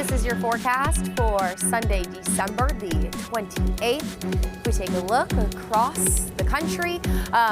This is your forecast for Sunday, December the 28th. If we take a look across the country,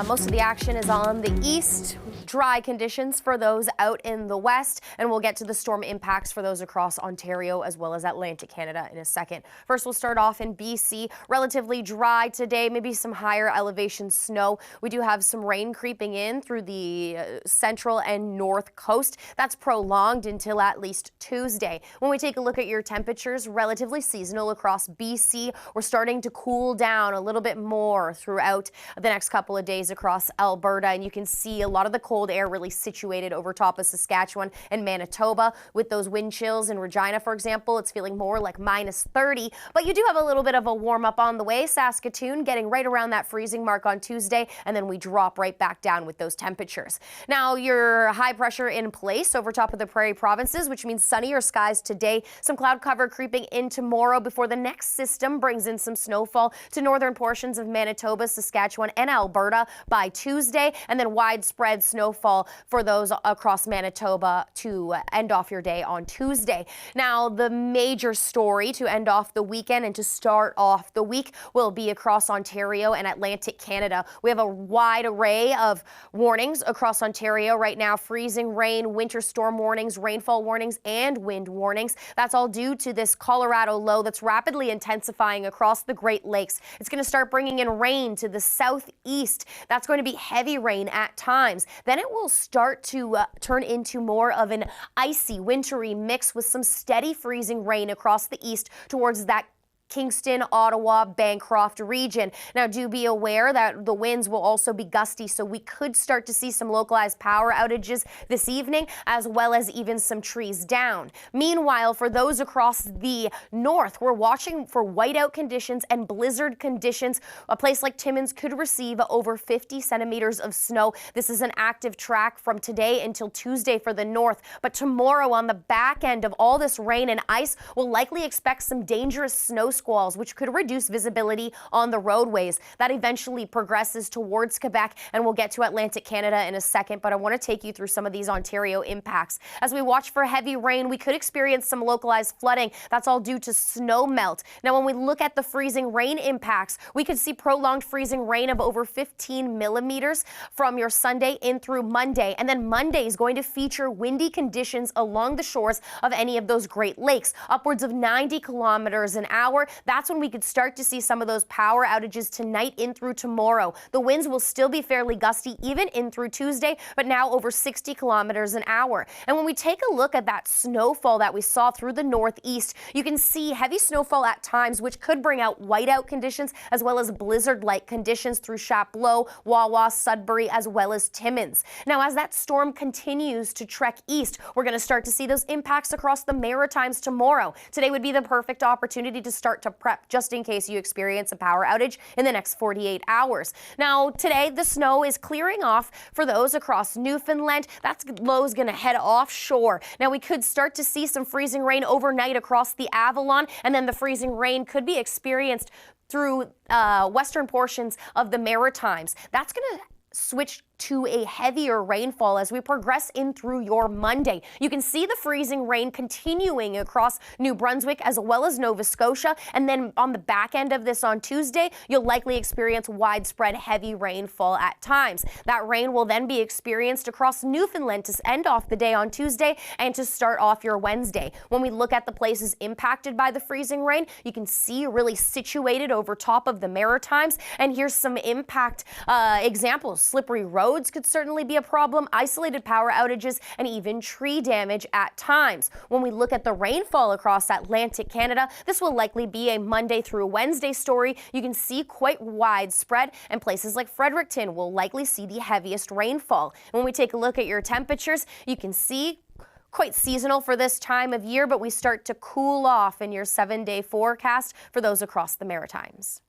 most of the action is on the east. Dry conditions for those out in the west, and we'll get to the storm impacts for those across Ontario as well as Atlantic Canada in a second. First, we'll start off in BC. Relatively dry today, maybe some higher elevation snow. We do have some rain creeping in through the central and north coast. That's prolonged until at least Tuesday. When we take a look at your temperatures, relatively seasonal across BC. We're starting to cool down a little bit more throughout the next couple of days across Alberta, and you can see a lot of the cold air really situated over top of Saskatchewan and Manitoba. With those wind chills in Regina, for example, it's feeling more like minus 30, but you do have a little bit of a warm up on the way. Saskatoon getting right around that freezing mark on Tuesday, and then we drop right back down with those temperatures. Now, your high pressure in place over top of the prairie provinces, which means sunnier skies today. Some cloud cover creeping in tomorrow before the next system brings in some snowfall to northern portions of Manitoba, Saskatchewan, and Alberta by Tuesday, and then widespread snowfall for those across Manitoba to end off your day on Tuesday. Now, the major story to end off the weekend and to start off the week will be across Ontario and Atlantic Canada. We have a wide array of warnings across Ontario right now: freezing rain, winter storm warnings, rainfall warnings, and wind warnings. That's all due to this Colorado low that's rapidly intensifying across the Great Lakes. It's going to start bringing in rain to the southeast. That's going to be heavy rain at times. Then it will start to turn into more of an icy, wintry mix with some steady freezing rain across the east towards that Kingston, Ottawa, Bancroft region. Now, do be aware that the winds will also be gusty, so we could start to see some localized power outages this evening, as well as even some trees down. Meanwhile, for those across the north, we're watching for whiteout conditions and blizzard conditions. A place like Timmins could receive over 50 centimeters of snow. This is an active track from today until Tuesday for the north, but tomorrow, on the back end of all this rain and ice, we'll likely expect some dangerous snow squalls, which could reduce visibility on the roadways. That eventually progresses towards Quebec, and we'll get to Atlantic Canada in a second, but I want to take you through some of these Ontario impacts. As we watch for heavy rain, we could experience some localized flooding. That's all due to snow melt. Now, when we look at the freezing rain impacts, we could see prolonged freezing rain of over 15 millimeters from your Sunday in through Monday, and then Monday is going to feature windy conditions along the shores of any of those Great Lakes, upwards of 90 kilometers an hour. That's when we could start to see some of those power outages tonight in through tomorrow. The winds will still be fairly gusty even in through Tuesday, but now over 60 kilometers an hour. And when we take a look at that snowfall that we saw through the northeast, you can see heavy snowfall at times, which could bring out whiteout conditions as well as blizzard-like conditions through Chapleau, Wawa, Sudbury, as well as Timmins. Now, as that storm continues to trek east, we're going to start to see those impacts across the Maritimes tomorrow. Today would be the perfect opportunity to start to prep just in case you experience a power outage in the next 48 hours. Now, today the snow is clearing off for those across Newfoundland. That low is going to head offshore. Now, we could start to see some freezing rain overnight across the Avalon, and then the freezing rain could be experienced through western portions of the Maritimes. That's going to switch to a heavier rainfall as we progress in through your Monday. You can see the freezing rain continuing across New Brunswick as well as Nova Scotia, and then on the back end of this on Tuesday, you'll likely experience widespread heavy rainfall at times. That rain will then be experienced across Newfoundland to end off the day on Tuesday and to start off your Wednesday. When we look at the places impacted by the freezing rain, you can see really situated over top of the Maritimes, and here's some impact examples. Slippery roads could certainly be a problem, isolated power outages, and even tree damage at times. When we look at the rainfall across Atlantic Canada, this will likely be a Monday through Wednesday story. You can see quite widespread, and places like Fredericton will likely see the heaviest rainfall. When we take a look at your temperatures, you can see quite seasonal for this time of year, but we start to cool off in your 7-day forecast for those across the Maritimes.